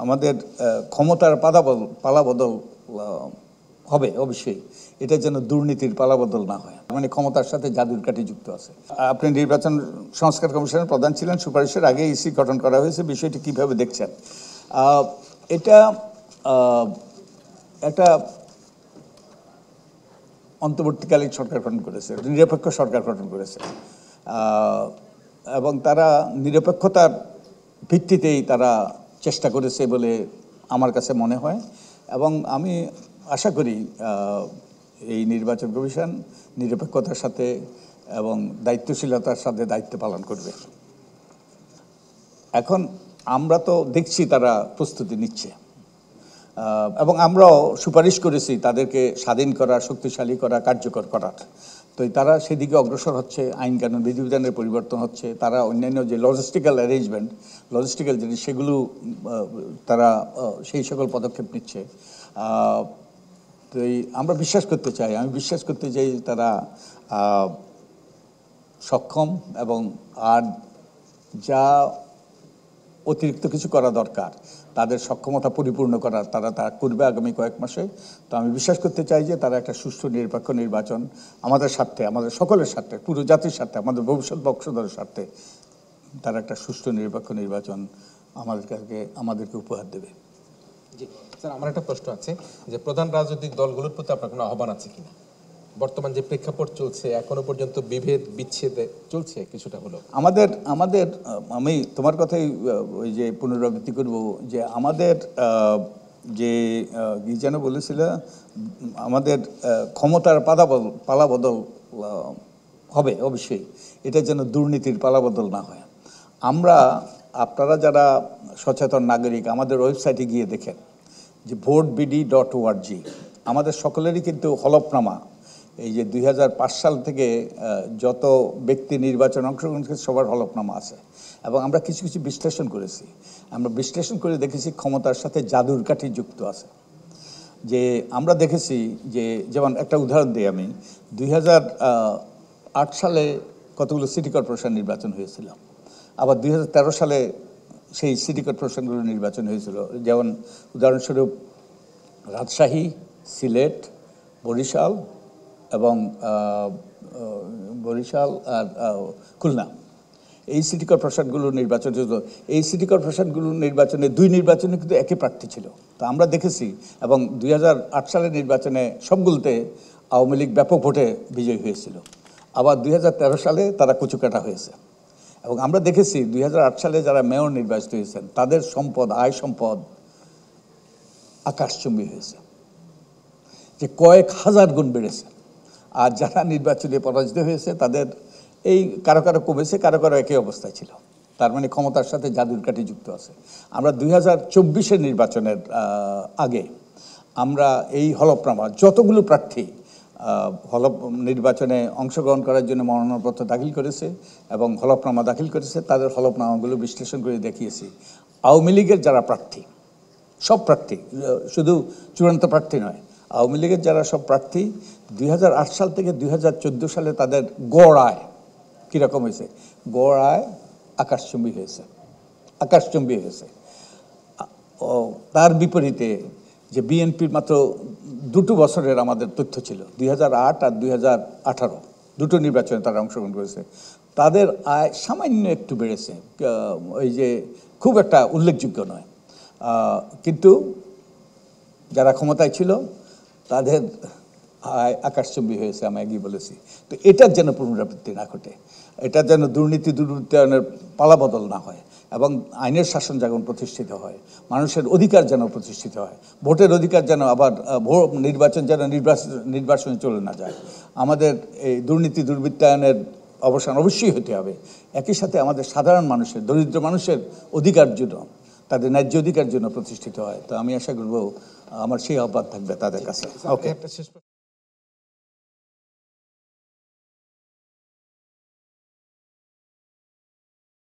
আমাদের ক্ষমতার পালাবদল হবে অবশ্যই, এটা যেন দুর্নীতির পালাবদল না হয়, মানে ক্ষমতার সাথে জাদুর কাঠি যুক্ত আছে। আপনি নির্বাচন সংস্কার কমিশনের প্রধান ছিলেন, সুপারিশের আগে ইসি গঠন করা হয়েছে, বিষয়টি কিভাবে দেখছেন? এটা একটা অন্তর্বর্তীকালীন সরকার গঠন করেছে, নিরপেক্ষ সরকার গঠন করেছে, এবং তারা নিরপেক্ষতার ভিত্তিতেই তারা চেষ্টা করেছে বলে আমার কাছে মনে হয়। এবং আমি আশা করি এই নির্বাচন কমিশন নিরপেক্ষতার সাথে এবং দায়িত্বশীলতার সাথে দায়িত্ব পালন করবে। এখন আমরা তো দেখছি তারা প্রস্তুতি নিচ্ছে, এবং আমরাও সুপারিশ করেছি তাদেরকে স্বাধীন করা, শক্তিশালী করা, কার্যকর করার। তো তারা সেদিকে অগ্রসর হচ্ছে, আইন কানুন বিধিবিধানের পরিবর্তন হচ্ছে, তারা অন্যান্য যে লজিস্টিক্যাল অ্যারেঞ্জমেন্ট, লজিস্টিক্যাল জিনিস, সেগুলো তারা সেই সকল পদক্ষেপ নিচ্ছে। তো আমরা বিশ্বাস করতে চাই, আমি বিশ্বাস করতে চাই তারা সক্ষম, এবং আর যা অতিরিক্ত কিছু করা দরকার তাদের সক্ষমতা পরিপূর্ণ করার তারা তা করবে আগামী কয়েক মাসে। তো আমি বিশ্বাস করতে চাই যে তারা একটা সুষ্ঠু নিরপেক্ষ নির্বাচন আমাদের স্বার্থে, আমাদের সকলের স্বার্থে, পুরো জাতির স্বার্থে, আমাদের ভবিষ্যৎ বংশধরের স্বার্থে তারা একটা সুষ্ঠু নিরপেক্ষ নির্বাচন আমাদেরকে উপহার দেবে। জি স্যার, আমার একটা প্রশ্ন আছে যে প্রধান রাজনৈতিক দলগুলোর প্রতি আপনার কোনো আহ্বান আছে কিনা? বর্তমান যে প্রেক্ষাপট চলছে, এখনো পর্যন্ত বিভেদ বিচ্ছেদে চলছে কিছুটা হলো। আমি তোমার কথাই ওই যে পুনরাবৃত্তি করব যে আমাদের যে কি যেন বলেছিল, আমাদের ক্ষমতার পালাবদল হবে অবশ্যই, এটা যেন দুর্নীতির পালাবদল না হয়। আপনারা যারা সচেতন নাগরিক আমাদের ওয়েবসাইটে গিয়ে দেখেন যে votebidi.org, আমাদের সকলেরই কিন্তু হলফনামা, এই যে 2005 সাল থেকে যত ব্যক্তি নির্বাচন অংশগ্রহণ করেছে সবার হলফনামা আছে। এবং আমরা কিছু কিছু বিশ্লেষণ করেছি, আমরা বিশ্লেষণ করে দেখেছি ক্ষমতার সাথে জাদুর কাঠি যুক্ত আছে। যে আমরা দেখেছি যে, যেমন একটা উদাহরণ দিই আমি, 2008 সালে কতগুলো সিটি কর্পোরেশন নির্বাচন হয়েছিল, আবার 2013 সালে সেই সিটি কর্পোরেশনগুলো নির্বাচন হয়েছিল। যেমন উদাহরণস্বরূপ রাজশাহী, সিলেট, বরিশাল এবং আর খুলনা, এই সিটি কর্পোরেশনগুলোর নির্বাচন হয়েছিল। এই সিটি কর্পোরেশনগুলোর নির্বাচনে দুই নির্বাচনে কিন্তু একই প্রার্থী ছিল। তো আমরা দেখেছি, এবং 2008 সালের নির্বাচনে সবগুলোতে আওয়ামী লীগ ব্যাপক ভোটে বিজয়ী হয়েছিল, আবার 2013 সালে তারা কুচুকাটা হয়েছে। এবং আমরা দেখেছি 2008 সালে যারা মেয়র নির্বাচিত হয়েছেন তাদের সম্পদ, আয় সম্পদ আকাশচুম্বী হয়েছে, যে কয়েক হাজার গুণ বেড়েছে। আর যারা নির্বাচনে পরাজিত হয়েছে তাদের এই কারো কারো কমেছে, কারো কারো একই অবস্থায় ছিল। তার মানে ক্ষমতার সাথে জাদুর কাঠি যুক্ত আছে। আমরা 2024-এর নির্বাচনের আগে আমরা এই হলফনামা যতগুলো প্রার্থী নির্বাচনে অংশগ্রহণ করার জন্য মনোনয়নপত্র দাখিল করেছে এবং হলফনামা দাখিল করেছে, তাদের হলফনামাগুলো বিশ্লেষণ করে দেখিয়েছি আওয়ামী লীগের যারা প্রার্থী, সব প্রার্থী, শুধু চূড়ান্ত প্রার্থী নয়, আওয়ামী লীগের যারা সব প্রার্থী 2008 সাল থেকে 2014 সালে তাদের গড় আয় কীরকম হয়েছে? গড় আয় আকাশচুম্বী হয়েছে। তার বিপরীতে যে বিএনপির মাত্র 2 বছরের আমাদের তথ্য ছিল, 2008 আর 2018 দুটো নির্বাচনে তারা অংশগ্রহণ করেছে, তাদের আয় সামান্য একটু বেড়েছে, ওই যে খুব একটা উল্লেখযোগ্য নয়। কিন্তু যারা ক্ষমতায় ছিল তাদের আয় আকাশচুম্বী হয়েছে, আমি আগেই বলেছি। তো এটার যেন পুনরাবৃত্তি না ঘটে, এটার যেন দুর্বৃত্তায়নের পালাবদল না হয়, এবং আইনের শাসন যেমন প্রতিষ্ঠিত হয়, মানুষের অধিকার যেন প্রতিষ্ঠিত হয়, ভোটের অধিকার যেন আবার নির্বাচন যেন নির্বাচনে চলে না যায়। আমাদের এই দুর্বৃত্তায়নের অবসান অবশ্যই হতে হবে। একই সাথে আমাদের সাধারণ মানুষের, দরিদ্র মানুষের অধিকার জন্য, তাদের ন্যায্য অধিকার জন্য প্রতিষ্ঠিত হয়। তো আমি আশা করব আমার সেই আহ্বান থাকবে তাদের কাছে। ওকে।